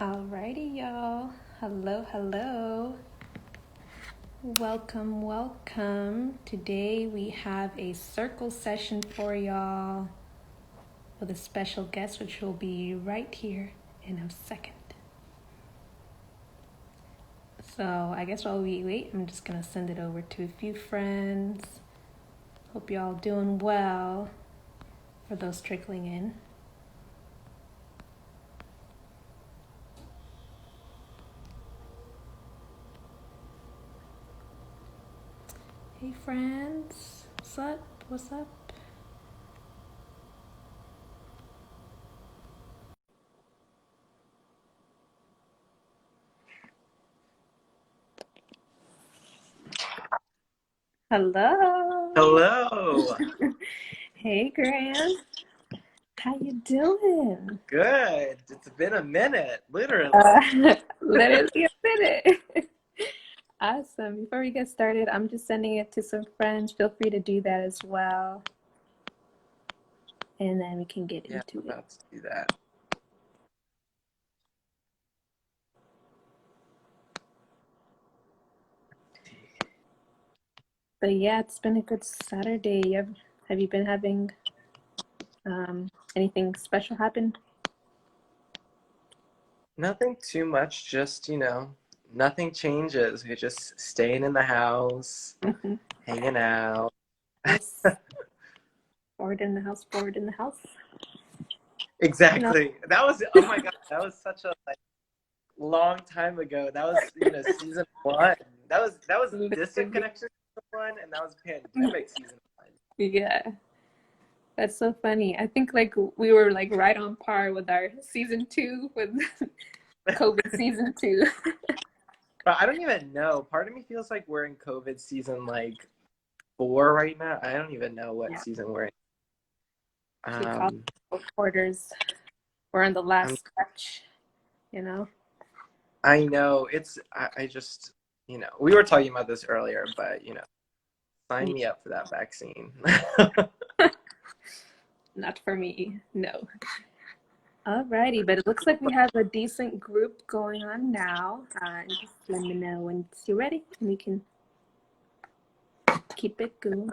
Alrighty, y'all. Hello, hello. Welcome, welcome. Today we have a circle session for y'all with a special guest, which will be right here in a second. So I guess while we wait, I'm just gonna send it over to a few friends. Hope y'all doing well for those trickling in. Hey friends, what's up? What's up? Hello. Hello. Hey Graham. How you doing? Good. It's been a minute, literally. Literally a minute. Awesome. Before we get started, I'm just sending it to some friends. Feel free to do that as well. And then we can get into I'm it. about to do that. But yeah, it's been a good Saturday. Have you been having anything special happen? Nothing too much, just, nothing changes. We're just staying in the house, hanging out. Forward in the house, forward in the house. Exactly. That was, oh my God, that was such a long time ago. That was, season 1. That was Distant Connection season 1, and that was Pandemic season 1. Yeah. That's so funny. I think we were right on par with our season 2 with COVID season 2. But I don't even know. Part of me feels like we're in COVID season 4 right now. I don't even know what season we're in. Quarters. We're on the last stretch, I know. I just, we were talking about this earlier, but, sign me up for that vaccine. Not for me, no. Alrighty, but it looks like we have a decent group going on now. Just let me know when you're ready, and we can keep it going.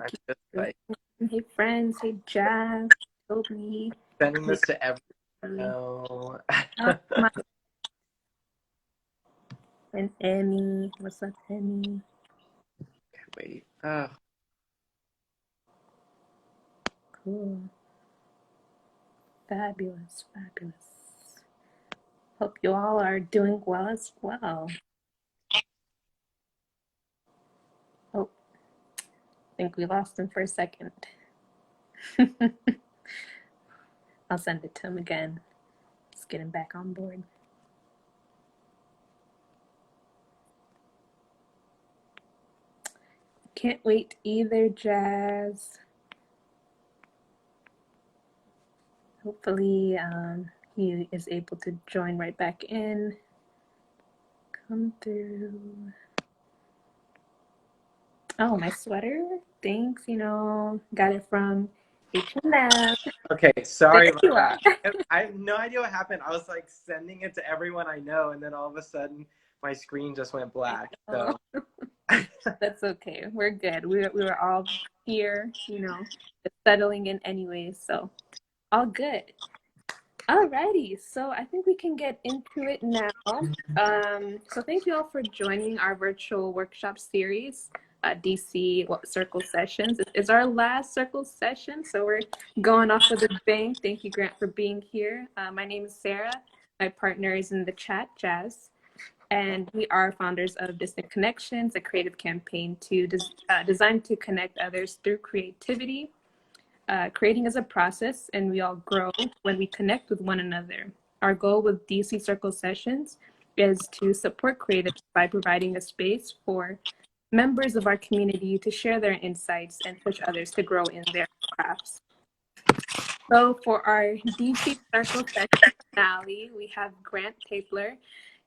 Hey friends, hey Jazz, Toby. Sending this to everyone. And Emmy, what's up, Emmy? Can't wait. Cool. Fabulous, fabulous. Hope you all are doing well as well. Oh, I think we lost him for a second. I'll send it to him again. Let's get him back on board. Can't wait either, Jazz. Hopefully he is able to join right back in. Come through. Oh, my sweater. Thanks, got it from H&M. Okay, sorry about that. I have no idea what happened. I was sending it to everyone I know, and then all of a sudden my screen just went black. So that's okay. We're good. We were all here, just settling in anyway, so all good. Alrighty, so I think we can get into it now. So thank you all for joining our virtual workshop series, DC Circle Sessions. It's our last Circle session, so we're going off with a bang. Thank you, Grant, for being here. My name is Sarah. My partner is in the chat, Jazz. And we are founders of Distant Connections, a creative campaign designed to connect others through creativity. Creating is a process, and we all grow when we connect with one another. Our goal with DC Circle Sessions is to support creatives by providing a space for members of our community to share their insights and push others to grow in their crafts. So for our DC Circle Session finale, we have Grant Tapler.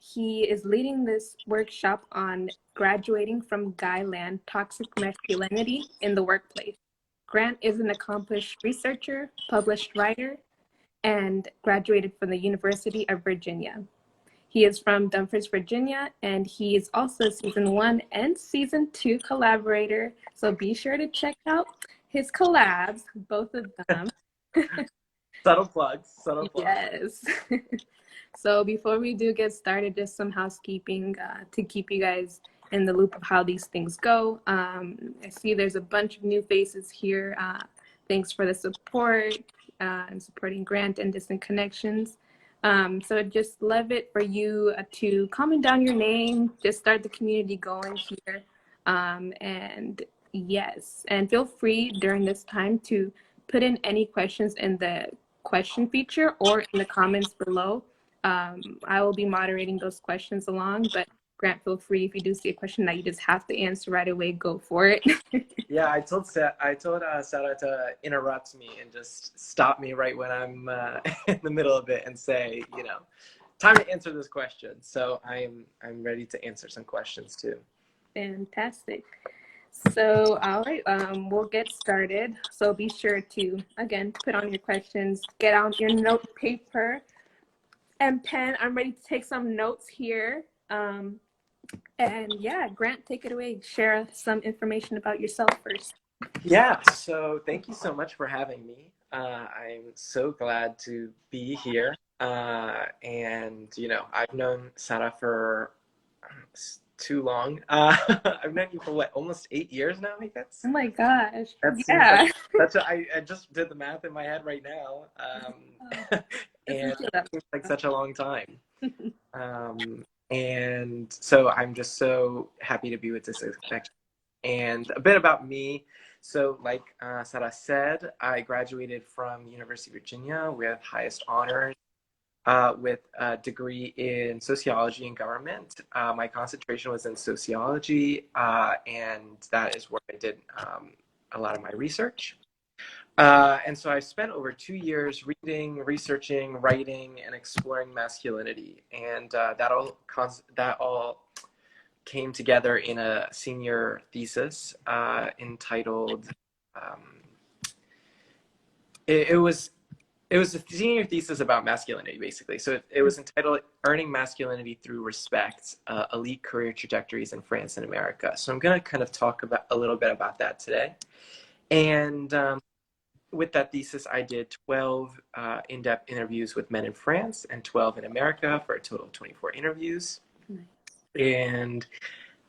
He is leading this workshop on graduating from Guyland, Toxic Masculinity in the Workplace. Grant is an accomplished researcher, published writer, and graduated from the University of Virginia. He is from Dumfries, Virginia, and he is also season 1 and season 2 collaborator. So be sure to check out his collabs, both of them. Subtle plugs, subtle plugs. Yes. So before we do get started, just some housekeeping to keep you guys in the loop of how these things go. I see there's a bunch of new faces here. Thanks for the support and supporting Grant and Distant Connections. So just love it for you to comment down your name, just start the community going here. And yes, and feel free during this time to put in any questions in the question feature or in the comments below. I will be moderating those questions along, but Grant, feel free if you do see a question that you just have to answer right away, go for it. Yeah, I told Sarah to interrupt me and just stop me right when I'm in the middle of it and say, time to answer this question. So I'm ready to answer some questions too. Fantastic. So, all right, we'll get started. So be sure to, again, put on your questions, get out your note paper and pen. I'm ready to take some notes here. And yeah, Grant, take it away. Share some information about yourself first. Yeah, so thank you so much for having me. I'm so glad to be here. And, I've known Sarah for too long. I've known you for what, almost 8 years now, I guess? Oh my gosh. That seems Yeah. like I just did the math in my head right now. And that seems like such a long time. And so I'm just so happy to be with this connection. And a bit about me. So like Sarah said, I graduated from University of Virginia with highest honors with a degree in sociology and government. My concentration was in sociology, and that is where I did a lot of my research. And so I spent over 2 years reading, researching, writing, and exploring masculinity. And that all came together in a senior thesis entitled. It was a senior thesis about masculinity, basically. So it was entitled "Earning Masculinity Through Respect: Elite Career Trajectories in France and America." So I'm going to kind of talk about a little bit about that today. And with that thesis, I did 12 in-depth interviews with men in France and 12 in America for a total of 24 interviews. Nice. And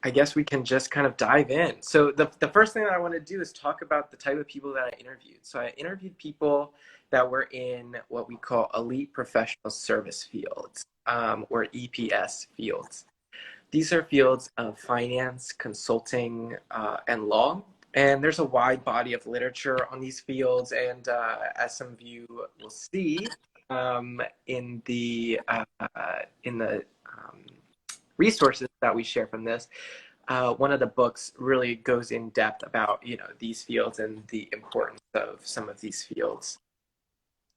I guess we can just kind of dive in. So the first thing that I want to do is talk about the type of people that I interviewed. So I interviewed people that were in what we call elite professional service fields, or EPS fields. These are fields of finance, consulting, and law. And there's a wide body of literature on these fields. And as some of you will see in the resources that we share from this, one of the books really goes in depth about these fields and the importance of some of these fields.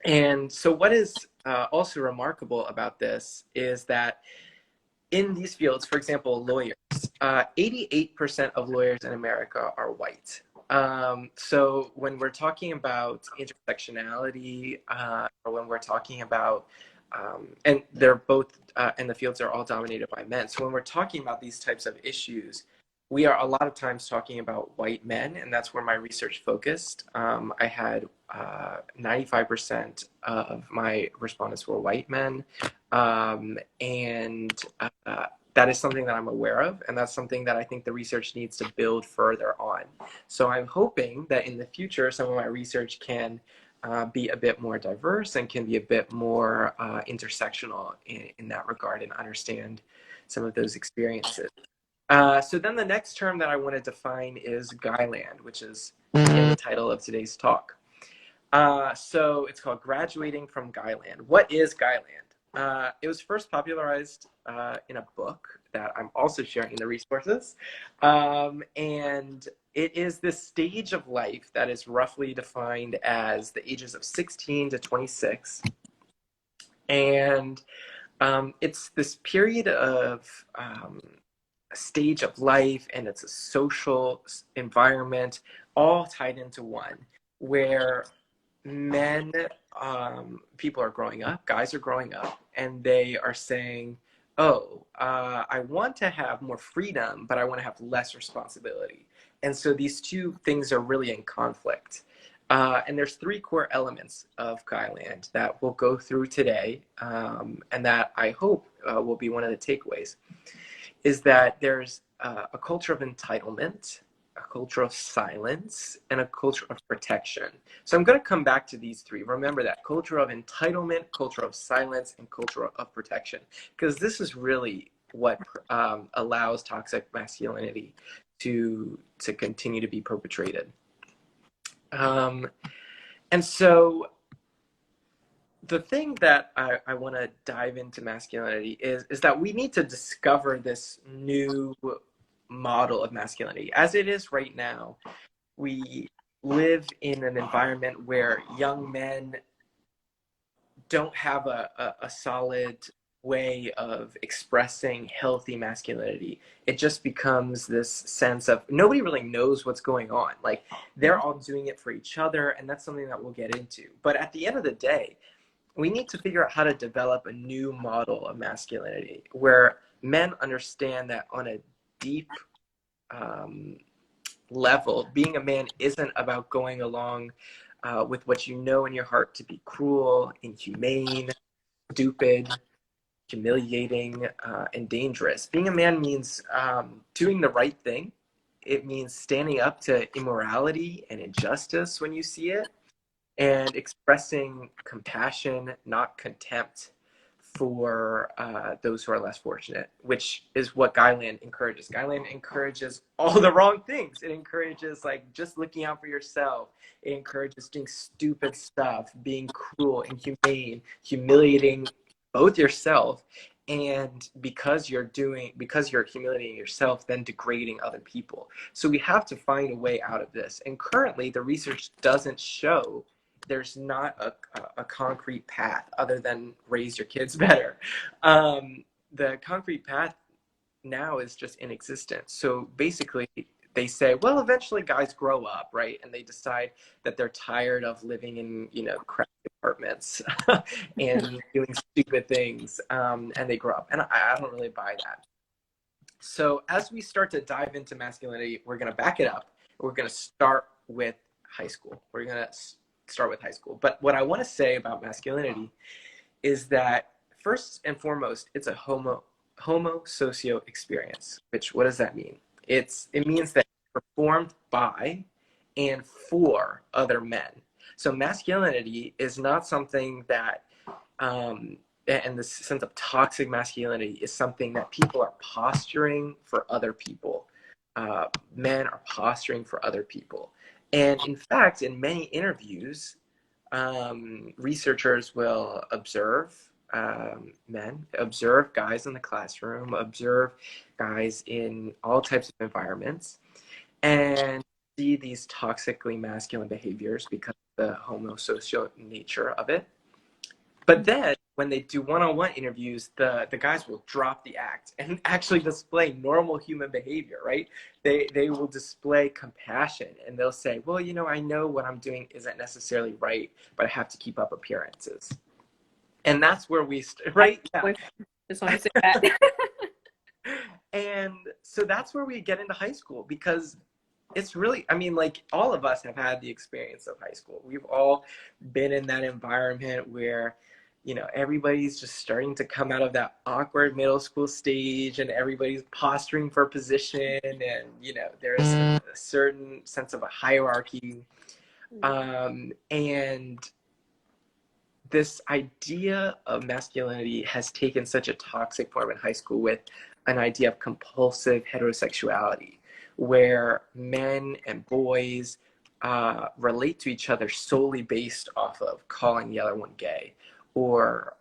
And so what is also remarkable about this is that in these fields, for example, lawyers, 88% of lawyers in America are white. So when we're talking about intersectionality, or when we're talking about, and they're both, and the fields are all dominated by men. So when we're talking about these types of issues, we are a lot of times talking about white men, and that's where my research focused. I had 95% of my respondents were white men, and that is something that I'm aware of, and that's something that I think the research needs to build further on. So I'm hoping that in the future, some of my research can be a bit more diverse and can be a bit more intersectional in that regard and understand some of those experiences. So then the next term that I want to define is Guyland, which is in the title of today's talk. So it's called Graduating from Guyland. What is Guyland? It was first popularized in a book that I'm also sharing in the resources. And it is this stage of life that is roughly defined as the ages of 16 to 26. And it's this period of a stage of life, and it's a social environment all tied into one, where men, people are growing up, guys are growing up, and they are saying, I want to have more freedom, but I want to have less responsibility. And so these two things are really in conflict. And there's three core elements of Guyland that we'll go through today, and that I hope will be one of the takeaways, is that there's a culture of entitlement, a culture of silence, and a culture of protection. So I'm going to come back to these three. Remember that: culture of entitlement, culture of silence, and culture of protection, because this is really what allows toxic masculinity to continue to be perpetrated. And so the thing that I want to dive into masculinity is that we need to discover this new model of masculinity. As it is right now, we live in an environment where young men don't have a solid way of expressing healthy masculinity. It just becomes this sense of nobody really knows what's going on. Like, they're all doing it for each other, and that's something that we'll get into. But at the end of the day, we need to figure out how to develop a new model of masculinity where men understand that on a deep level, being a man isn't about going along with what you know in your heart to be cruel, inhumane, stupid, humiliating, and dangerous. Being a man means doing the right thing. It means standing up to immorality and injustice when you see it, and expressing compassion, not contempt, for those who are less fortunate, which is what Guyland encourages. Guyland encourages all the wrong things. It encourages like just looking out for yourself. It encourages doing stupid stuff, being cruel, inhumane, humiliating both yourself, and because you're humiliating yourself, then degrading other people. So we have to find a way out of this. And currently, the research doesn't show, there's not a concrete path other than raise your kids better. The concrete path now is just in existence. So basically, they say, well, eventually guys grow up, right? And they decide that they're tired of living in, crappy apartments and doing stupid things, and they grow up. And I don't really buy that. So as we start to dive into masculinity, we're going to back it up. We're going to start with high school. We're going to start with high school. But what I want to say about masculinity is that first and foremost, it's a homo socio experience. Which, what does that mean? It means that it's performed by and for other men. So masculinity is not something that, and the sense of toxic masculinity is something that people are posturing for other people. Men are posturing for other people. And in fact, in many interviews, researchers will observe men, observe guys in the classroom, observe guys in all types of environments, and see these toxically masculine behaviors because of the homosocial nature of it. But then when they do one-on-one interviews, the guys will drop the act and actually display normal human behavior, right? They will display compassion, and they'll say, well, I know what I'm doing isn't necessarily right, but I have to keep up appearances. And that's where we right? Yeah. Just want to say that. And so that's where we get into high school, because it's really, like, all of us have had the experience of high school. We've all been in that environment where everybody's just starting to come out of that awkward middle school stage, and everybody's posturing for position, and there's a certain sense of a hierarchy, and this idea of masculinity has taken such a toxic form in high school with an idea of compulsive heterosexuality, where men and boys relate to each other solely based off of calling the other one gay, or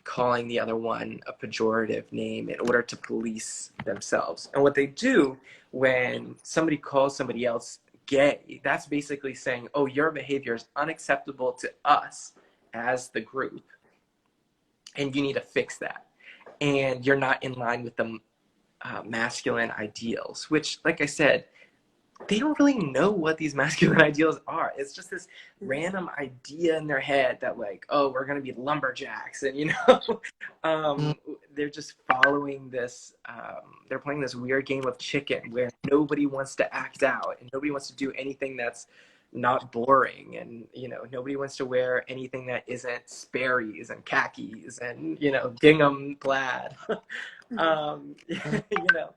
calling the other one a pejorative name in order to police themselves. And what they do when somebody calls somebody else gay, that's basically saying, oh, your behavior is unacceptable to us as the group, and you need to fix that. And you're not in line with the masculine ideals, which, like I said, they don't really know what these masculine ideals are. It's just this random idea in their head that like, oh, we're gonna be lumberjacks, and they're just following this. They're playing this weird game of chicken where nobody wants to act out and nobody wants to do anything that's not boring, and nobody wants to wear anything that isn't Sperry's and khakis and gingham plaid. you know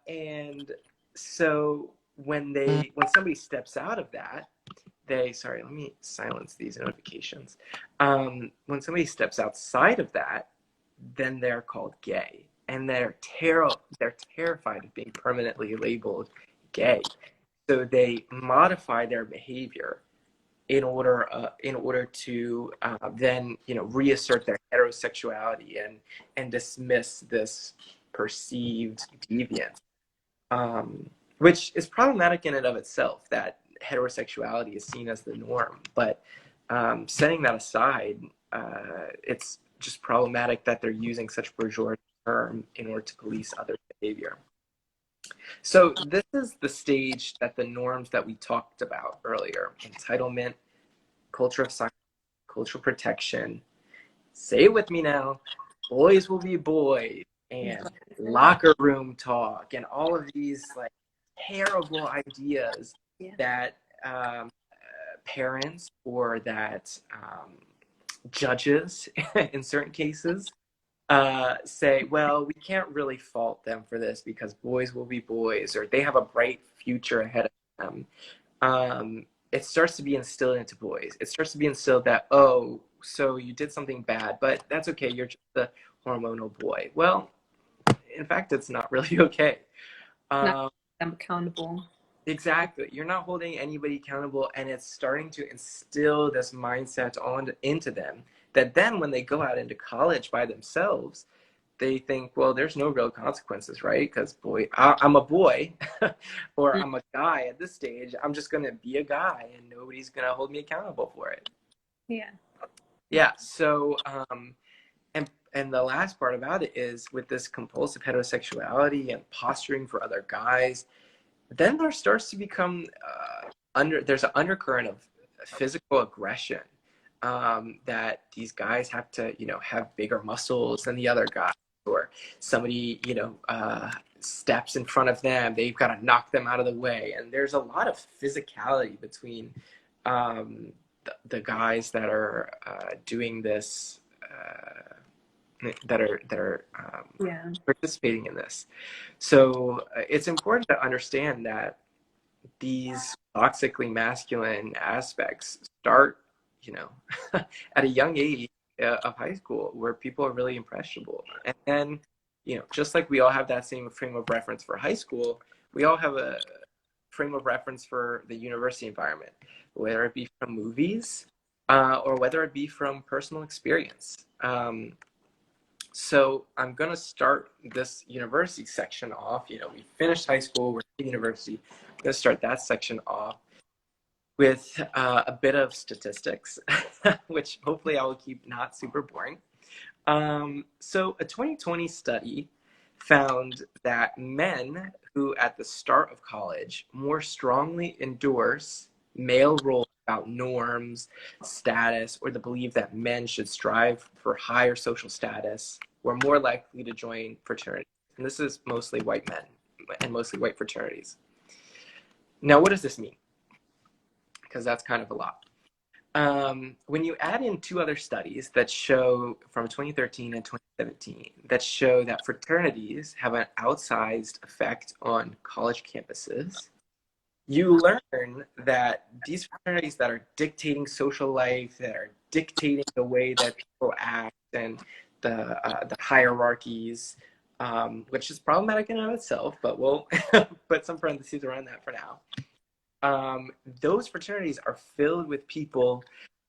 and so when somebody steps out of that, sorry, let me silence these notifications. When somebody steps outside of that, then they're called gay, and they're terrified of being permanently labeled gay. So they modify their behavior in order to then reassert their heterosexuality and dismiss this perceived deviance, which is problematic in and of itself, that heterosexuality is seen as the norm. But setting that aside, it's just problematic that they're using such pejorative term in order to police other behavior. So this is the stage that the norms that we talked about earlier: entitlement, culture of silence, cultural protection. Say it with me now: boys will be boys, and locker room talk, and all of these like terrible ideas that parents or that judges in certain cases say, well, we can't really fault them for this because boys will be boys, or they have a bright future ahead of them. It starts to be instilled into boys. It starts to be instilled that, oh, so you did something bad, but that's okay. You're just a hormonal boy. Well, in fact, it's not really okay. Not them accountable. Exactly. You're not holding anybody accountable, and it's starting to instill this mindset into them that then when they go out into college by themselves, they think, well, there's no real consequences, right? Because I'm a boy or I'm a guy at this stage. I'm just going to be a guy and nobody's going to hold me accountable for it. Yeah. Yeah. So, and the last part about it is, with this compulsive heterosexuality and posturing for other guys, then there starts to become there's an undercurrent of physical aggression, that these guys have to have bigger muscles than the other guy, or somebody steps in front of them, they've got to knock them out of the way, and there's a lot of physicality between the guys that are doing this, that are participating in this. So it's important to understand that these toxically masculine aspects start, at a young age of high school, where people are really impressionable. And then, just like we all have that same frame of reference for high school, we all have a frame of reference for the university environment, whether it be from movies or whether it be from personal experience. So I'm going to start this university section off. We finished high school, we're in university. I'm going to start that section off with a bit of statistics, which hopefully I will keep not super boring. So a 2020 study found that men who at the start of college more strongly endorse male roles about norms, status, or the belief that men should strive for higher social status were more likely to join fraternities. And this is mostly white men and mostly white fraternities. Now, what does this mean? Because that's kind of a lot. When you add in two other studies that show, from 2013 and 2017, that show that fraternities have an outsized effect on college campuses, you learn that these fraternities that are dictating social life, that are dictating the way that people act, and the hierarchies, which is problematic in and of itself, but we'll put some parentheses around that for now. Those fraternities are filled with people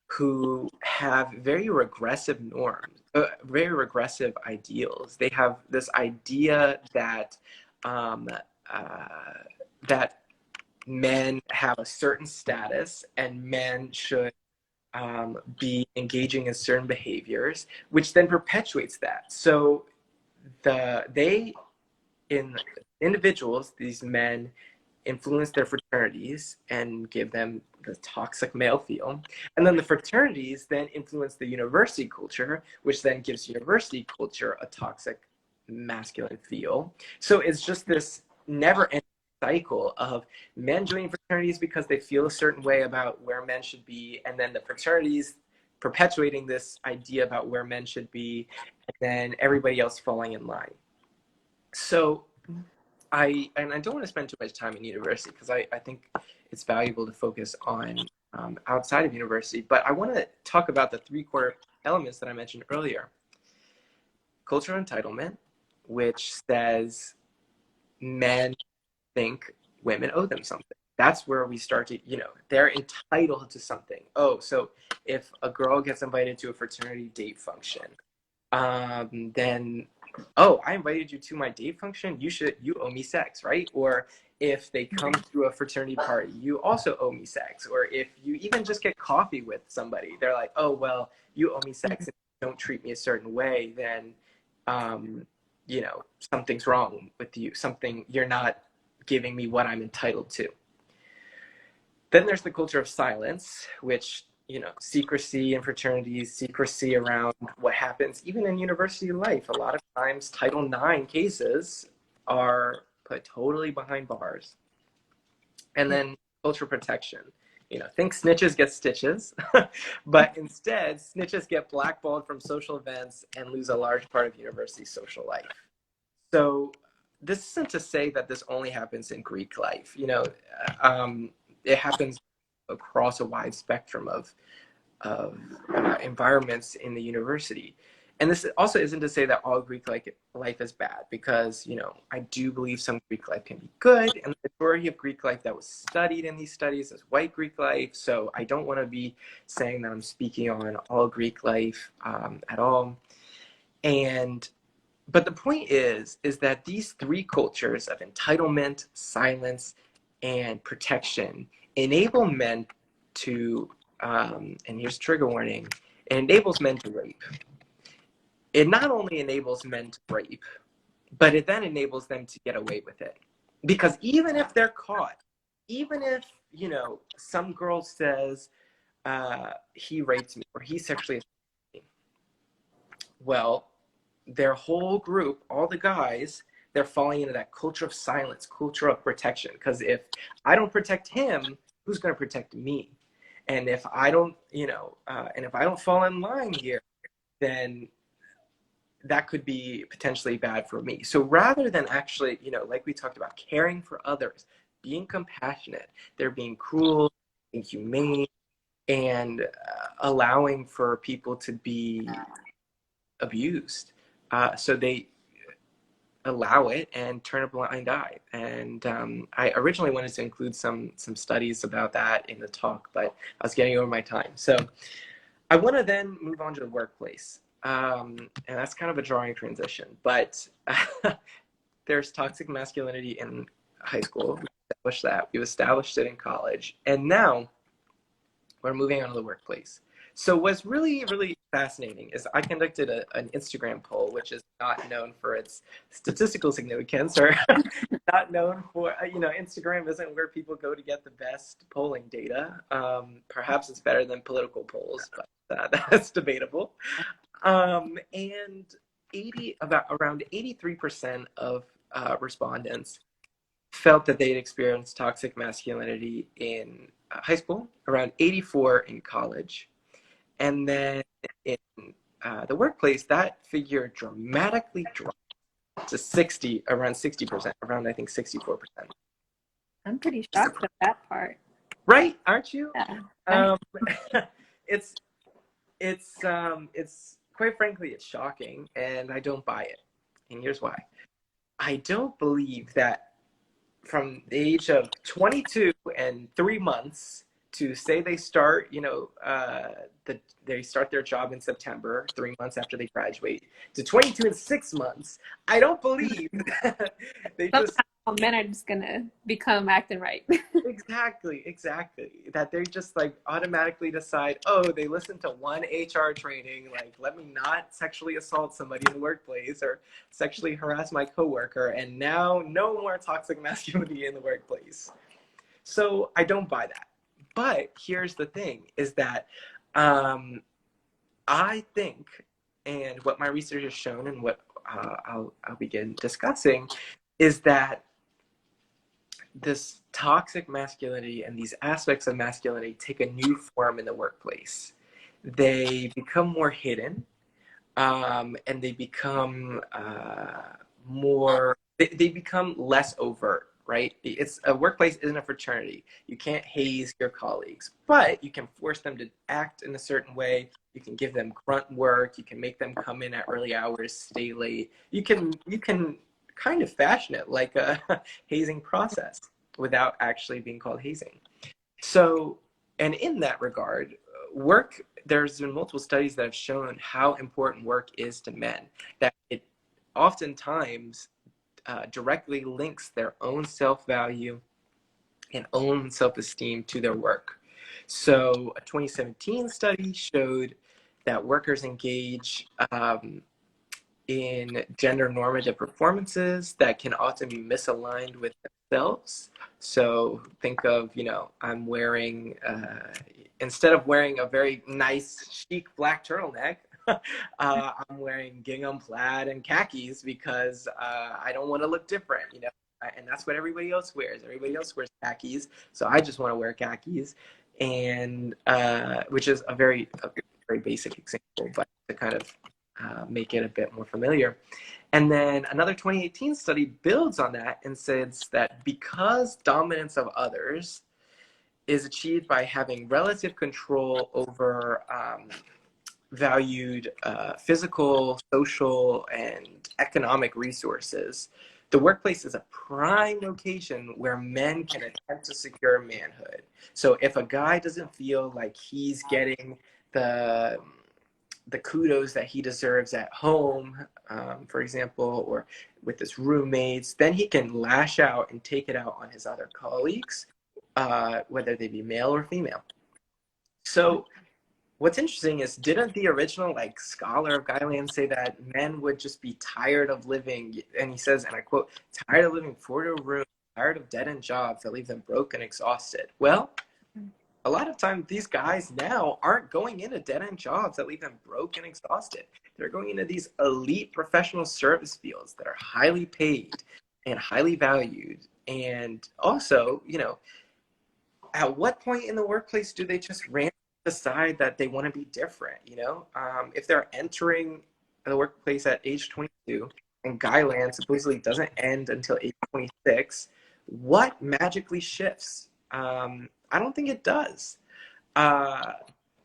who have very regressive norms, very regressive ideals. They have this idea that that men have a certain status and men should be engaging in certain behaviors, which then perpetuates that. So individuals, these men influence their fraternities and give them the toxic male feel. And then the fraternities then influence the university culture, which then gives university culture a toxic masculine feel. So it's just this never ending cycle of men joining fraternities because they feel a certain way about where men should be, and then the fraternities perpetuating this idea about where men should be, and then everybody else falling in line. So I don't want to spend too much time in university because I think it's valuable to focus on outside of university, but I want to talk about the three core elements that I mentioned earlier. Cultural entitlement, which says men think women owe them something. That's where we start to, they're entitled to something. Oh, so if a girl gets invited to a fraternity date function, then, oh, I invited you to my date function, you owe me sex, right? Or if they come to a fraternity party, you also owe me sex. Or if you even just get coffee with somebody, they're like, oh, well, you owe me sex and don't treat me a certain way, then, something's wrong with you. You're not giving me what I'm entitled to. Then there's the culture of silence, which, secrecy in fraternities, secrecy around what happens, even in university life. A lot of times, Title IX cases are put totally behind bars. And then cultural protection. Think snitches get stitches, but instead, snitches get blackballed from social events and lose a large part of university social life. So this isn't to say that this only happens in Greek life. It happens across a wide spectrum of environments in the university. And this also isn't to say that all Greek life is bad, because, I do believe some Greek life can be good, and the majority of Greek life that was studied in these studies is white Greek life. So I don't want to be saying that I'm speaking on all Greek life at all. But the point is that these three cultures of entitlement, silence, and protection enable men to, and here's trigger warning, it enables men to rape. It not only enables men to rape, but it then enables them to get away with it. Because even if they're caught, even if, some girl says, he raped me or he sexually assaulted me, well, their whole group, all the guys, they're falling into that culture of silence, culture of protection. Because if I don't protect him, who's going to protect me? And if I don't, and if I don't fall in line here, then that could be potentially bad for me. So rather than actually, like we talked about, caring for others, being compassionate, they're being cruel, being humane, and allowing for people to be abused. So they allow it and turn a blind eye. And I originally wanted to include some studies about that in the talk, but I was getting over my time. So I want to then move on to the workplace. And that's kind of a drawing transition, but there's toxic masculinity in high school. We established that. We've established it in college. And now we're moving on to the workplace. So what's really, really fascinating is I conducted an Instagram poll, which is not known for its statistical significance, or not known for, Instagram isn't where people go to get the best polling data. Perhaps it's better than political polls, but that's debatable. And around 83% of respondents felt that they'd experienced toxic masculinity in high school, around 84 in college. And then in the workplace, that figure dramatically dropped to around 60%, around I think 64%. I'm pretty shocked at that part. Right, aren't you? Yeah. It's quite frankly, it's shocking, and I don't buy it. And here's why. I don't believe that from the age of 22 and 3 months to say they start, they start their job in September, 3 months after they graduate, to 22 and 6 months, I don't believe that they just men are just gonna become acting right. Exactly, exactly. That they just like automatically decide, oh, they listened to one HR training, like let me not sexually assault somebody in the workplace or sexually harass my coworker, and now no more toxic masculinity in the workplace. So I don't buy that. But here's the thing: is that I think, and what my research has shown, and what I'll begin discussing, is that this toxic masculinity and these aspects of masculinity take a new form in the workplace. They become more hidden, and they become they become less overt, right? It's a workplace isn't a fraternity. You can't haze your colleagues, but you can force them to act in a certain way. You can give them grunt work. You can make them come in at early hours, stay late. You can kind of fashion it like a hazing process without actually being called hazing. So, and in that regard, work, there's been multiple studies that have shown how important work is to men, that it oftentimes directly links their own self-value and own self-esteem to their work. So a 2017 study showed that workers engage in gender normative performances that can often be misaligned with themselves. So think of, I'm wearing, instead of wearing a very nice, chic black turtleneck, I'm wearing gingham plaid and khakis because I don't want to look different, and that's what everybody else wears. Everybody else wears khakis, so I just want to wear khakis, and which is a very basic example, but to kind of make it a bit more familiar. And then another 2018 study builds on that and says that because dominance of others is achieved by having relative control over valued physical, social, and economic resources, the workplace is a prime location where men can attempt to secure manhood. So if a guy doesn't feel like he's getting the kudos that he deserves at home, for example, or with his roommates, then he can lash out and take it out on his other colleagues, whether they be male or female. So what's interesting is, didn't the original scholar of Guyland say that men would just be tired of living, and he says, and I quote, tired of living 4 rooms, tired of dead-end jobs that leave them broke and exhausted. Well, a lot of times these guys now aren't going into dead-end jobs that leave them broke and exhausted. They're going into these elite professional service fields that are highly paid and highly valued. And also, at what point in the workplace do they just randomly decide that they want to be different? If they're entering the workplace at age 22 and Guyland supposedly doesn't end until age 26, what magically shifts? I don't think it does.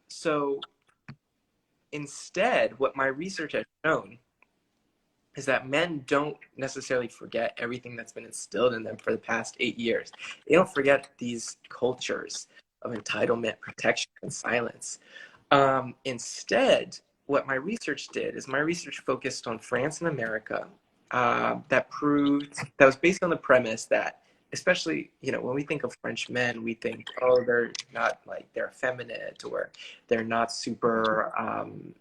So instead, what my research has shown is that men don't necessarily forget everything that's been instilled in them for the past 8 years. They don't forget these cultures of entitlement, protection, and silence. Instead, what my research did is my research focused on France and America, that was based on the premise that, especially, when we think of French men, we think, oh, they're not they're effeminate, or they're not super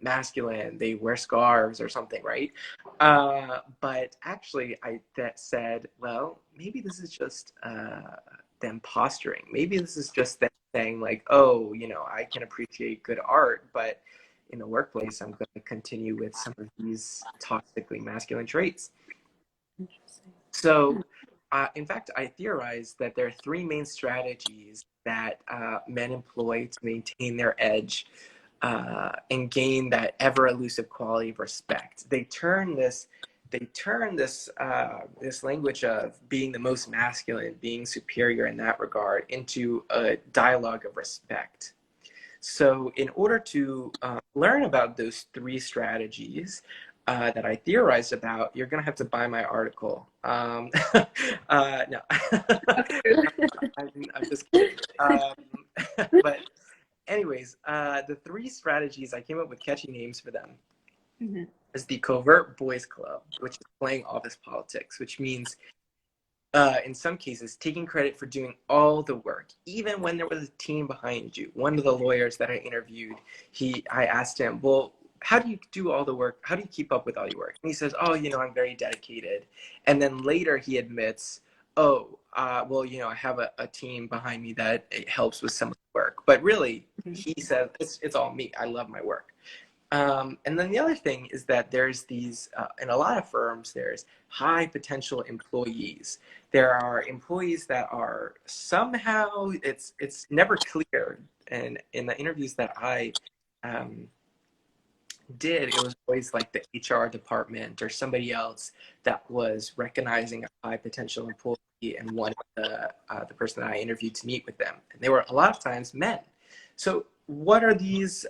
masculine, they wear scarves or something, right? But actually, that said, well, maybe this is just them posturing. Maybe this is just them saying oh, I can appreciate good art, but in the workplace, I'm going to continue with some of these toxically masculine traits. So, in fact, I theorize that there are 3 main strategies that men employ to maintain their edge and gain that ever elusive quality of respect. They turn this language of being the most masculine, being superior in that regard, into a dialogue of respect. So in order to learn about those 3 strategies that I theorized about, you're going to have to buy my article. No, I'm just kidding. But anyways, the 3 strategies, I came up with catchy names for them. Is the Covert Boys Club, which is playing office politics, which means in some cases, taking credit for doing all the work, even when there was a team behind you. One of the lawyers that I interviewed, I asked him, well, how do you do all the work? How do you keep up with all your work? And he says, oh, I'm very dedicated. And then later he admits, oh, well, I have a team behind me that it helps with some of the work. But really, he says, it's all me. I love my work. And then the other thing is that there's these, in a lot of firms, there's high potential employees. There are employees that are somehow, it's never clear. And in the interviews that I did, it was always like the HR department or somebody else that was recognizing a high potential employee and wanted the person that I interviewed to meet with them. And they were a lot of times men. So what are these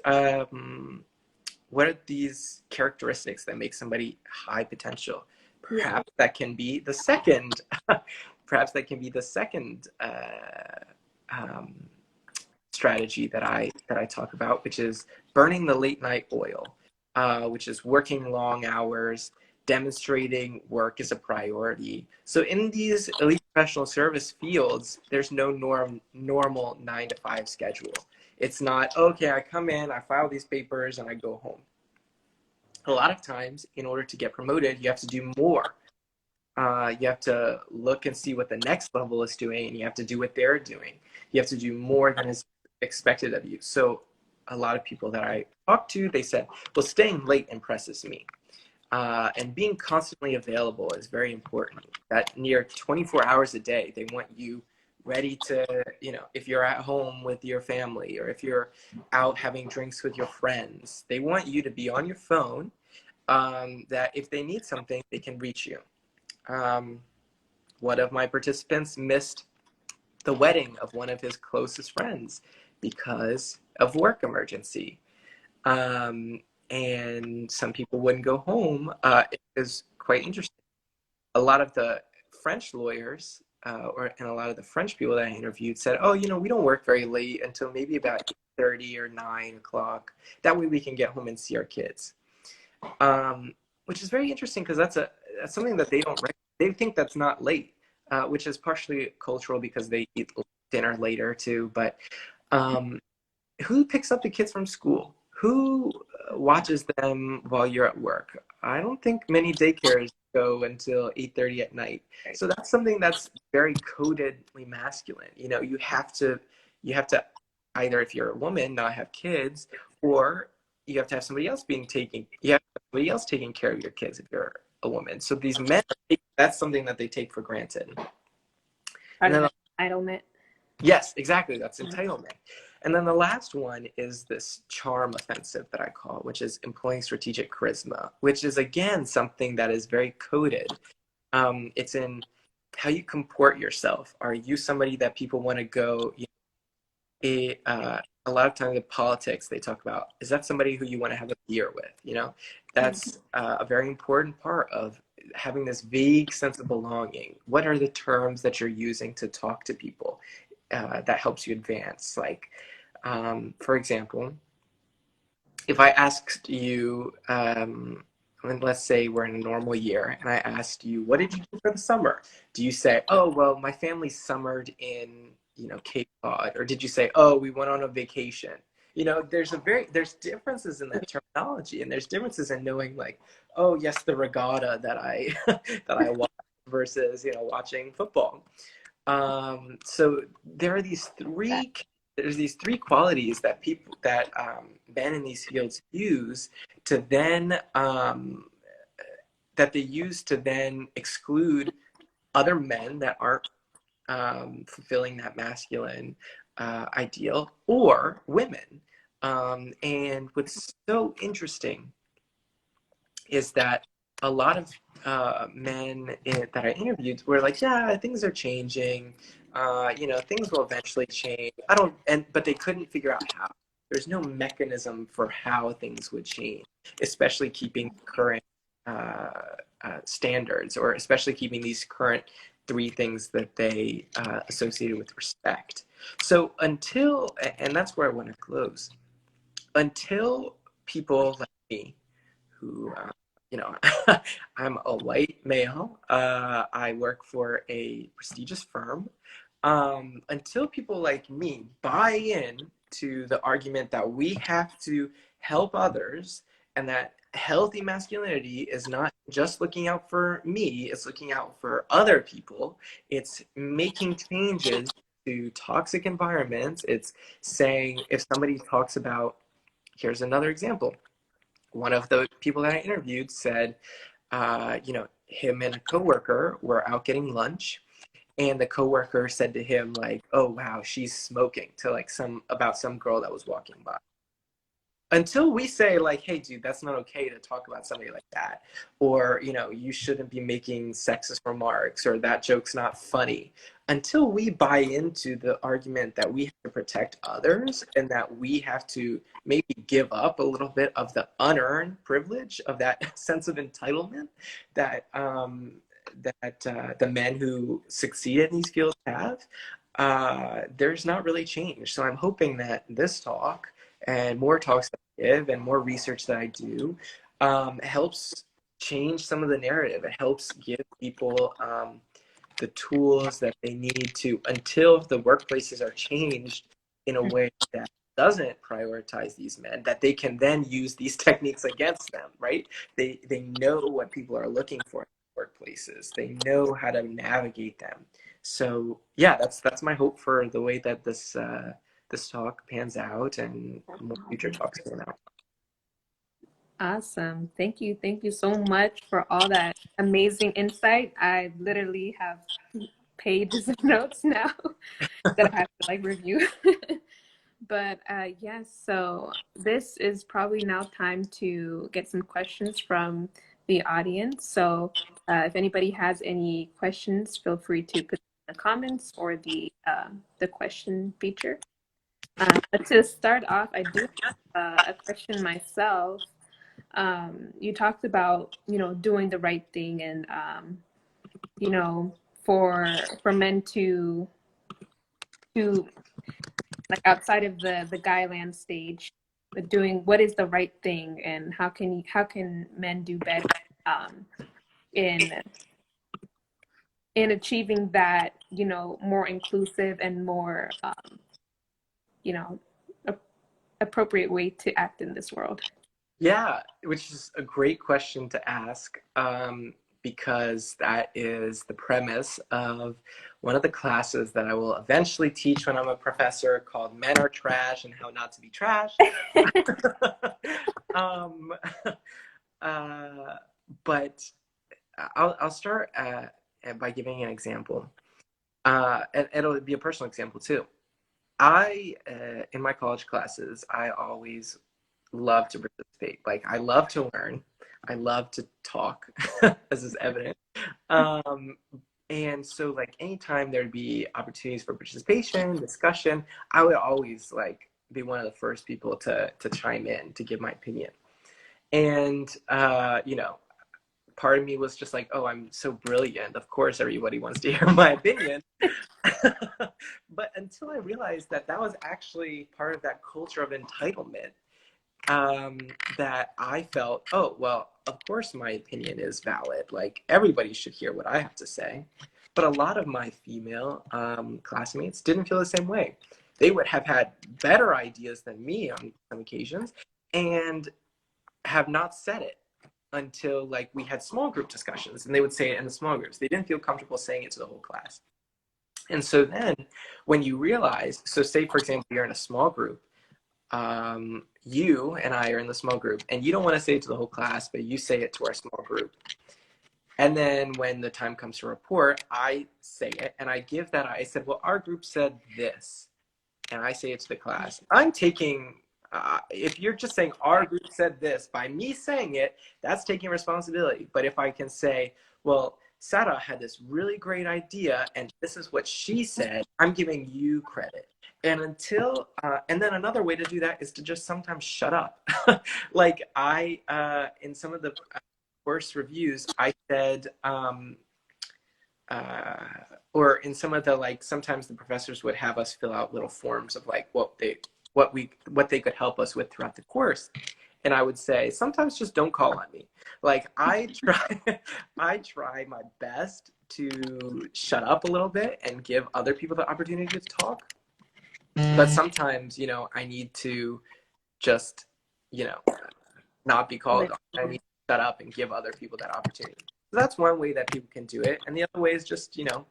characteristics that make somebody high potential? Perhaps that can be the second strategy that I talk about, which is burning the late night oil, which is working long hours, demonstrating work is a priority. So in these elite professional service fields, there's no normal 9 to 5 schedule. It's not, okay, I come in, I file these papers, and I go home. A lot of times, in order to get promoted, you have to do more. You have to look and see what the next level is doing, and you have to do what they're doing. You have to do more than is expected of you. So a lot of people that I talked to, they said, well, staying late impresses me. And being constantly available is very important. That near 24 hours a day, they want you ready to, if you're at home with your family or if you're out having drinks with your friends, they want you to be on your phone, that if they need something, they can reach you. One of my participants missed the wedding of one of his closest friends because of work emergency. And some people wouldn't go home. It was quite interesting. A lot of the French lawyers and a lot of the French people that I interviewed said, oh, we don't work very late until maybe about 8:30 or 9 o'clock. That way we can get home and see our kids. Which is very interesting because that's something that they don't, they think that's not late, which is partially cultural because they eat dinner later too. But who picks up the kids from school? Who watches them while you're at work? I don't think many daycares go until 8:30 at night. So that's something that's very codedly masculine. You have to either, if you're a woman, not have kids, or you have to have somebody else taking care of your kids if you're a woman. So these men, that's something that they take for granted. And then entitlement. Yes, exactly. That's entitlement. And then the last one is this charm offensive that I call, which is employing strategic charisma, which is, again, something that is very coded. It's in how you comport yourself. Are you somebody that people want to go, a lot of times in politics, they talk about, is that somebody who you want to have a beer with? That's a very important part of having this vague sense of belonging. What are the terms that you're using to talk to people that helps you advance? Like, for example, if I asked you, let's say we're in a normal year, and I asked you, what did you do for the summer? Do you say, oh, well, my family summered in, Cape Cod? Or did you say, oh, we went on a vacation? There's differences in that terminology, and there's differences in knowing, like, oh, yes, the regatta that I watched versus, watching football. So there's these three qualities that men in these fields use to then exclude other men that aren't fulfilling that masculine ideal, or women. And what's so interesting is that a lot of men that I interviewed were like, yeah, things are changing. Things will eventually change. But they couldn't figure out how. There's no mechanism for how things would change, especially keeping current standards, or especially keeping these current 3 things that they associated with respect. So and that's where I want to close, until people like me who you know, I'm a white male. I work for a prestigious firm. Until people like me buy in to the argument that we have to help others and that healthy masculinity is not just looking out for me, it's looking out for other people. It's making changes to toxic environments. It's saying if somebody talks about, here's another example. One of the people that I interviewed said, him and a coworker were out getting lunch, and the coworker said to him, like, "Oh wow, she's smoking," to like some girl that was walking by. Until we say like, hey dude, that's not okay to talk about somebody like that, or you shouldn't be making sexist remarks, or that joke's not funny, until we buy into the argument that we have to protect others and that we have to maybe give up a little bit of the unearned privilege of that sense of entitlement that the men who succeed in these fields have, there's not really change. So I'm hoping that this talk and more talks that I give and more research that I do helps change some of the narrative. It helps give people the tools that they need to, until the workplaces are changed in a way that doesn't prioritize these men, that they can then use these techniques against them, right? They know what people are looking for in workplaces. They know how to navigate them. So yeah, that's my hope for the way that this talk pans out and more future talks pan out. Awesome. Thank you. Thank you so much for all that amazing insight. I literally have pages of notes now that I have to like review. But yes, so this is probably now time to get some questions from the audience. So if anybody has any questions, feel free to put in the comments or the question feature. But to start off, I do have a question myself. You talked about, doing the right thing and, for men to like outside of the Guyland stage, but doing what is the right thing and how can men do better um, in in achieving that, more inclusive and more, you know, a- appropriate way to act in this world. Yeah, which is a great question to ask, because that is the premise of one of the classes that I will eventually teach when I'm a professor, called Men Are Trash and How Not to Be Trash. um, uh, but I'll start by giving an example. And it'll be a personal example too. In my college classes, I always love to participate. Like, I love to learn. I love to talk, as is evident. Um, and so, like, anytime there'd be opportunities for participation, discussion, I would always like be one of the first people to chime in, to give my opinion. And part of me was just like, oh, I'm so brilliant. Of course, everybody wants to hear my opinion. But until I realized that that was actually part of that culture of entitlement, that I felt, oh, well, of course my opinion is valid. Like, everybody should hear what I have to say. But a lot of my female classmates didn't feel the same way. They would have had better ideas than me on some occasions and have not said it until like we had small group discussions, and they would say it in the small groups. They didn't feel comfortable saying it to the whole class. And so then when you realize, so say for example, you're in a small group, you and I are in the small group, and you don't want to say it to the whole class, but you say it to our small group. And then when the time comes to report, I say it, and I give that, I said, well, our group said this, and I say it to the class. I'm taking, if you're just saying our group said this, by me saying it, that's taking responsibility. But if I can say, well, Sarah had this really great idea, and this is what she said, I'm giving you credit. And and then another way to do that is to just sometimes shut up. Like, in some of the worst reviews, I said, or in some of the, like, sometimes the professors would have us fill out little forms of like what they could help us with throughout the course. And I would say, sometimes just don't call on me. Like I try, I try my best to shut up a little bit and give other people the opportunity to talk. But sometimes, you know, I need to just, you know, not be called on. I need to shut up and give other people that opportunity. So that's one way that people can do it. And the other way is just, you know,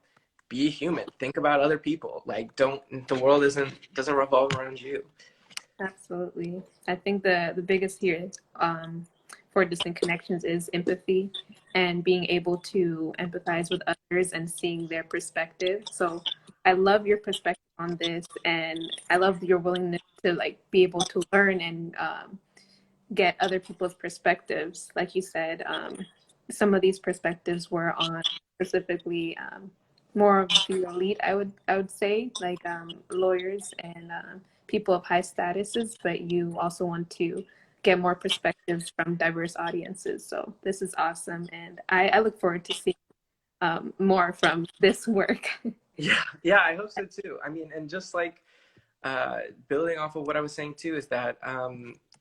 be human. Think about other people. Like the world doesn't revolve around you. Absolutely. I think the biggest here for distant connections is empathy and being able to empathize with others and seeing their perspective. So I love your perspective on this, and I love your willingness to like be able to learn and get other people's perspectives. Like you said, some of these perspectives were on specifically more of the elite, I would say, like lawyers and people of high statuses, but you also want to get more perspectives from diverse audiences. So this is awesome, and I look forward to seeing more from this work. Yeah, I hope so too. I mean, and just like building off of what I was saying too, is that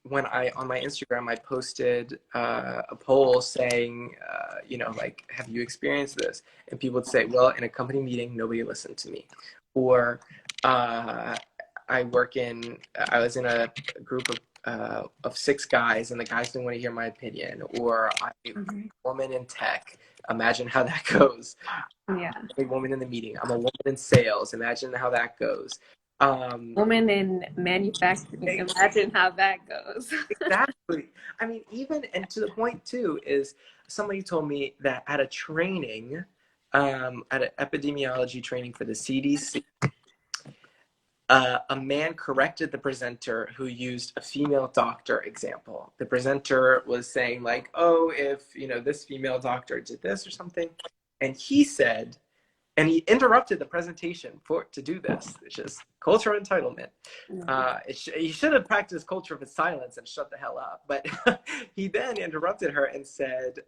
when on my Instagram, I posted a poll saying, you know, like, have you experienced this? And people would say, well, in a company meeting, nobody listened to me. Or I was in a group of 6 guys and the guys didn't want to hear my opinion. Or I'm a woman in tech. Imagine how that goes. Yeah. I'm a woman in the meeting. I'm a woman in sales. Imagine how that goes. Woman in manufacturing. Imagine how that goes. Exactly. I mean, even, and to the point too, is somebody told me that at a training, at an epidemiology training for the CDC, a man corrected the presenter who used a female doctor example. The presenter was saying like, oh, if, you know, this female doctor did this or something. And he said, and he interrupted the presentation to do this, which is cultural entitlement. He should have practiced culture of silence and shut the hell up. But he then interrupted her and said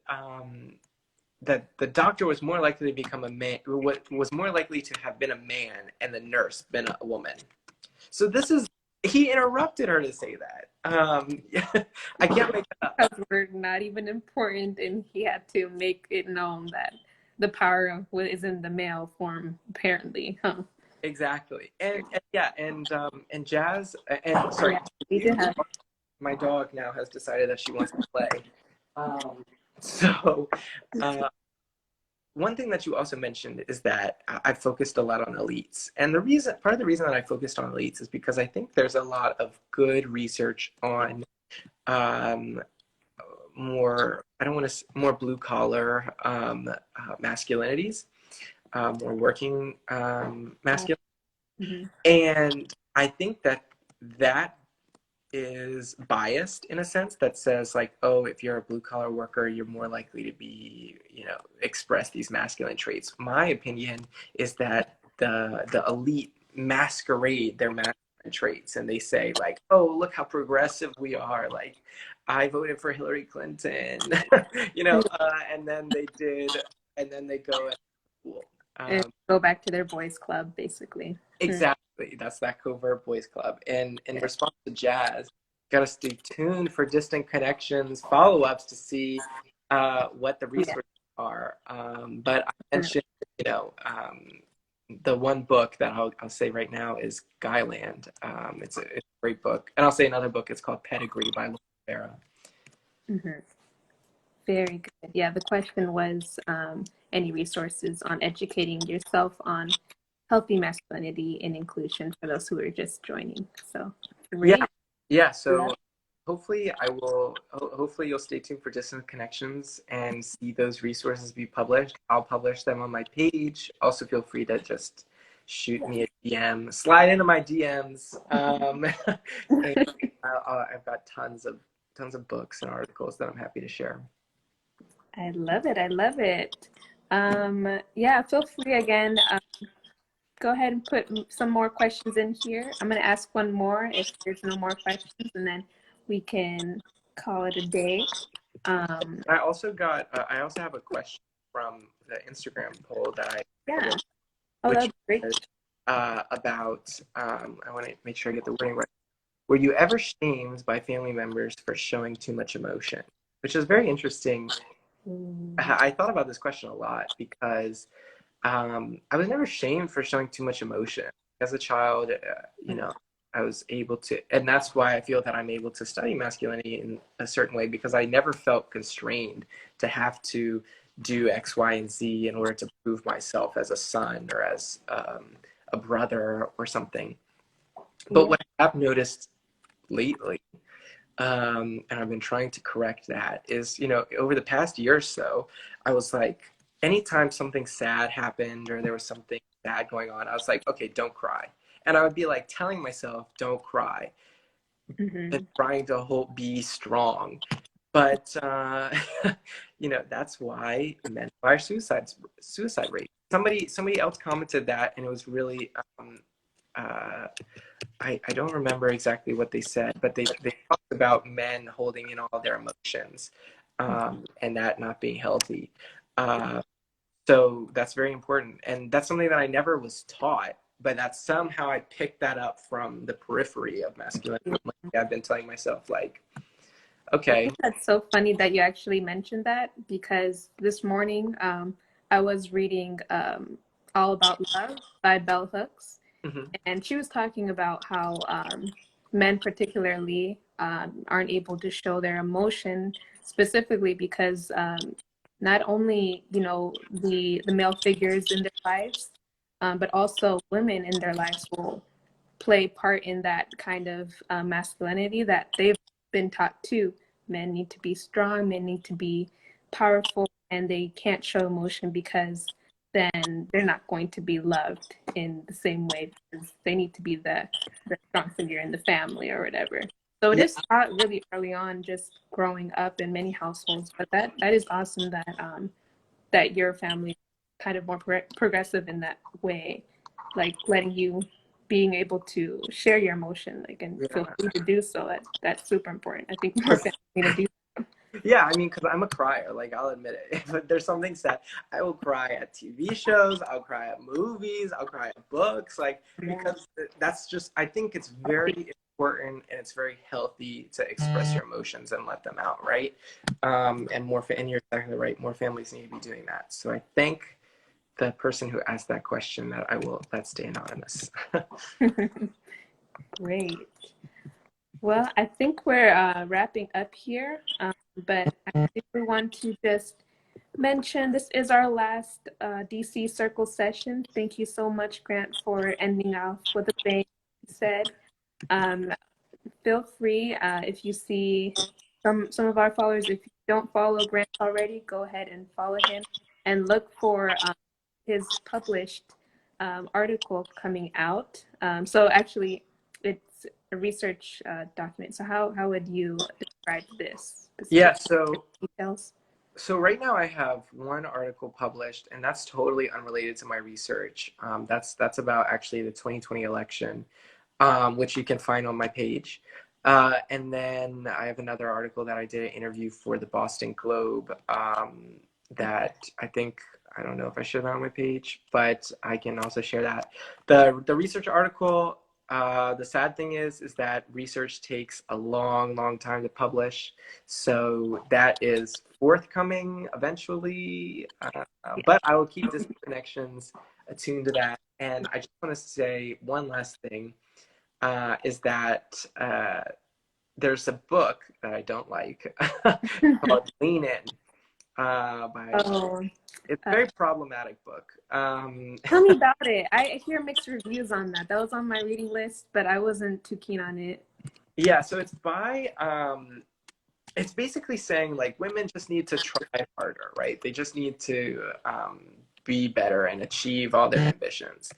that the doctor was more likely to become a man, was more likely to have been a man, and the nurse been a woman. So he interrupted her to say that. I can't make that up. Because we're not even important, and he had to make it known that the power of what is in the male form, apparently, huh? Exactly. And yeah, and Jazz, and sorry, Yeah, my dog now has decided that she wants to play. So one thing that you also mentioned is that I focused a lot on elites. And part of the reason that I focused on elites is because I think there's a lot of good research on more blue collar masculinities, more working masculine. Mm-hmm. And I think that is biased in a sense, that says like, oh, if you're a blue collar worker, you're more likely to be, you know, express these masculine traits. My opinion is that the elite masquerade their masculine traits, and they say like, oh, look how progressive we are, like I voted for Hillary Clinton, you know, and then they go at school. And go back to their boys club, basically. Exactly. That's that Covert boys club. And in response to Jazz, got to stay tuned for Distant Connections follow-ups to see what the resources are. But I mentioned, you know, the one book that I'll say right now is Guyland. It's a great book. And I'll say another book. It's called Pedigree by Laura. Mm-hmm. Very good. Yeah, the question was any resources on educating yourself on healthy masculinity and inclusion for those who are just joining. So great. Yeah. So hopefully hopefully you'll stay tuned for Distant Connections and see those resources be published. I'll publish them on my page. Also feel free to just shoot me a DM, slide into my DMs. And I've got tons of books and articles that I'm happy to share. I love it. I love it. Yeah, feel free again. Go ahead and put some more questions in here. I'm going to ask one more if there's no more questions, and then we can call it a day. I also have a question from the Instagram poll that Oh, that's great. about I want to make sure I get the wording right. were you ever shamed by family members for showing too much emotion? Which is very interesting. I thought about this question a lot because I was never shamed for showing too much emotion. As a child, you know, I was able to, and that's why I feel that I'm able to study masculinity in a certain way, because I never felt constrained to have to do X, Y, and Z in order to prove myself as a son or as a brother or something. But what I have noticed lately, and I've been trying to correct that, is, you know, over the past year or so, I was like, anytime something sad happened or there was something bad going on, I was like, okay, don't cry. And I would be like telling myself, don't cry, and trying to be strong. But, you know, that's why men are suicide rate. Somebody else commented that, and it was really, uh, I don't remember exactly what they said, but they talked about men holding in all their emotions, and that not being healthy. So that's very important. And that's something that I never was taught, but that somehow I picked that up from the periphery of masculinity. Like, I've been telling myself, like, I okay. think that's so funny that you actually mentioned that, because this morning I was reading All About Love by Bell Hooks, Mhm. and she was talking about how men particularly aren't able to show their emotion, specifically because not only, you know, the male figures in their lives, but also women in their lives will play part in that kind of masculinity that they've been taught too. Men need to be strong, men need to be powerful, and they can't show emotion because then they're not going to be loved in the same way, because they need to be the strong figure in the family or whatever. So it Yeah, is taught really early on, just growing up in many households. But that is awesome that that your family is kind of more progressive in that way, like letting you being able to share your emotion, like, and feel yeah. free to do so. That's super important. I think more families need to do. Yeah, I mean, because I'm a crier, like, I'll admit it. But there's something sad. I will cry at TV shows, I'll cry at movies, I'll cry at books, like, Yeah. because that's just, I think it's very important and it's very healthy to express your emotions and let them out, right? And you're exactly right, more families need to be doing that. So I thank the person who asked that question, that I will let stay anonymous. Great. Well, I think we're wrapping up here, but I think we want to just mention this is our last DC Circle session. Thank you so much, Grant, for ending off with a bang. You said. Um, Feel free, if you see some of our followers, if you don't follow Grant already, go ahead and follow him and look for his published article coming out. So actually, it's a research document. So how would you describe this Yeah, specific so details? So right now I have one article published, and that's totally unrelated to my research. That's about actually the 2020 election, which you can find on my page. And then I have another article that I did an interview for the Boston Globe, that I think, I don't know if I share that on my page, but I can also share that. The research article, the sad thing is that research takes a long, long time to publish. So that is forthcoming eventually, Yeah. but I will keep Disney Connections attuned to that. And I just want to say one last thing, is that there's a book that I don't like called Lean In, by, Oh, it's a uh, very problematic book. tell me about it. I hear mixed reviews on that. That was on my reading list, but I wasn't too keen on it. Yeah, so it's by, it's basically saying, like, women just need to try harder, right? They just need to be better and achieve all their ambitions.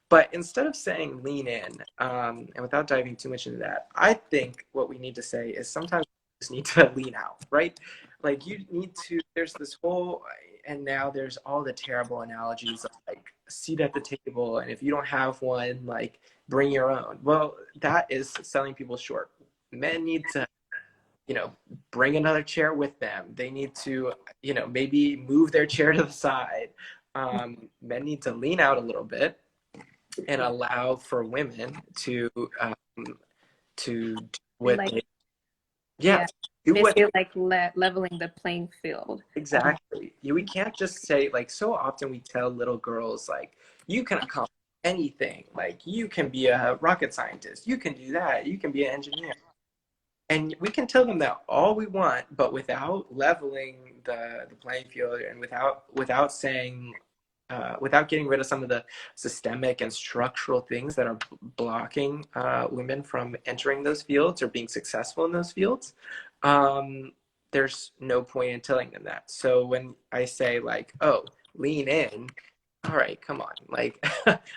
But instead of saying lean in, and without diving too much into that, I think what we need to say is sometimes we just need to lean out, right? Like, you need to, there's this whole, and now there's all the terrible analogies of, like, a seat at the table, and if you don't have one, like, bring your own. Well, that is selling people short. Men need to, you know, bring another chair with them. They need to, you know, maybe move their chair to the side. Men need to lean out a little bit and allow for women to do what Like, they, yeah, yeah, do what. basically like leveling the playing field. Exactly. We can't just say, like, so often we tell little girls, like, you can accomplish anything. Like, you can be a rocket scientist. You can do that. You can be an engineer. And we can tell them that all we want, but without leveling the playing field and without saying, without getting rid of some of the systemic and structural things that are blocking women from entering those fields or being successful in those fields, there's no point in telling them that. So when I say, like, oh, lean in, all right, come on. Like,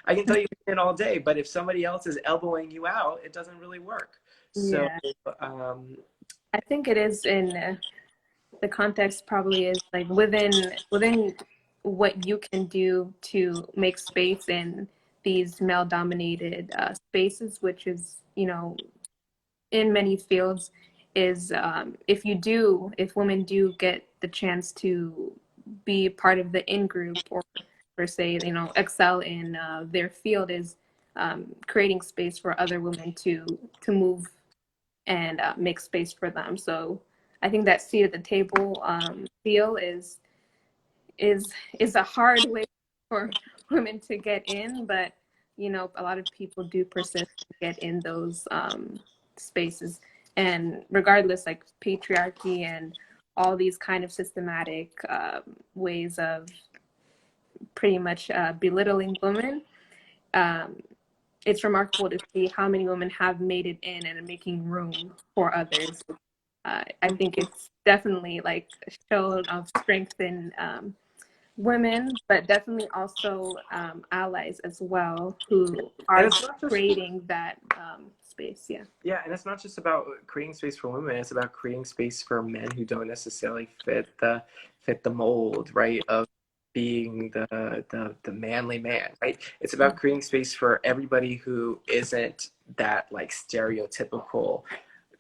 I can tell you lean in all day, but if somebody else is elbowing you out, it doesn't really work. So, Yeah, um, I think it is in the context probably is like within what you can do to make space in these male dominated spaces, which is, you know, in many fields is if women do get the chance to be part of the in group or per se, you know, excel in their field is creating space for other women to move and make space for them. So I think that seat at the table feel is a hard way for women to get in, but you know, a lot of people do persist to get in those spaces. And regardless, like patriarchy and all these kind of systematic ways of pretty much belittling women, um, it's remarkable to see how many women have made it in and are making room for others. I think it's definitely like a show of strength in women, but definitely also allies as well who and are it's not just, creating that space. Yeah. yeah, and it's not just about creating space for women. It's about creating space for men who don't necessarily fit the mold, right, of being the manly man, right? It's about creating space for everybody who isn't that, like, stereotypical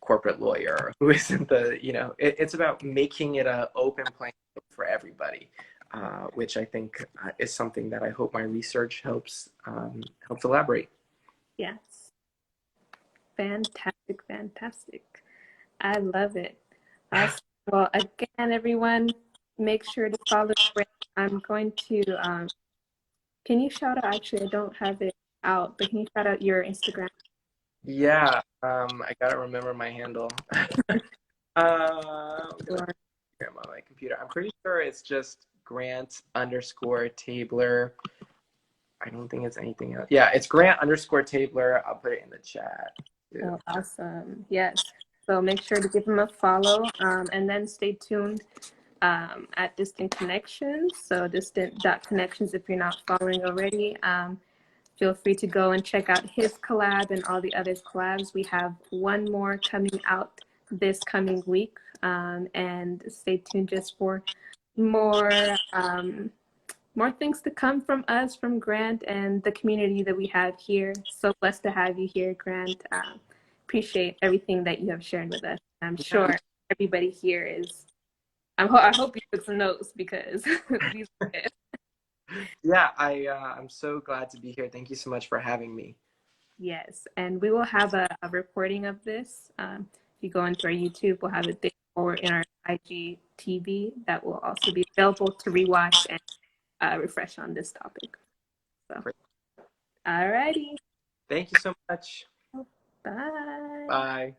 corporate lawyer, who isn't it's about making it an open playing field for everybody, which I think is something that I hope my research helps elaborate. Yes. Fantastic. Fantastic. I love it. Awesome. Well, again, everyone, make sure to follow Brand. I'm going to, can you shout out? Actually, I don't have it out, but can you shout out your Instagram? Yeah, I gotta remember my handle. Because Or, I'm on my computer. I'm pretty sure it's just Grant_Tabler. I don't think it's anything else. Yeah, it's Grant_Tabler. I'll put it in the chat too. oh, awesome. Yes. So make sure to give them a follow and then stay tuned at Distant Connections. So distant.connections if you're not following already. Feel free to go and check out his collab and all the others' collabs. We have one more coming out this coming week. And stay tuned just for more more things to come from us, from Grant and the community that we have here. So blessed to have you here, Grant. Appreciate everything that you have shared with us. I'm sure everybody here is. I hope you took some notes because these are good. Yeah, I'm so glad to be here. Thank you so much for having me. Yes, and we will have a recording of this. If you go into our YouTube, we'll have it there or in our IGTV that will also be available to rewatch and refresh on this topic. So, Great. alrighty, Thank you so much. bye. Bye.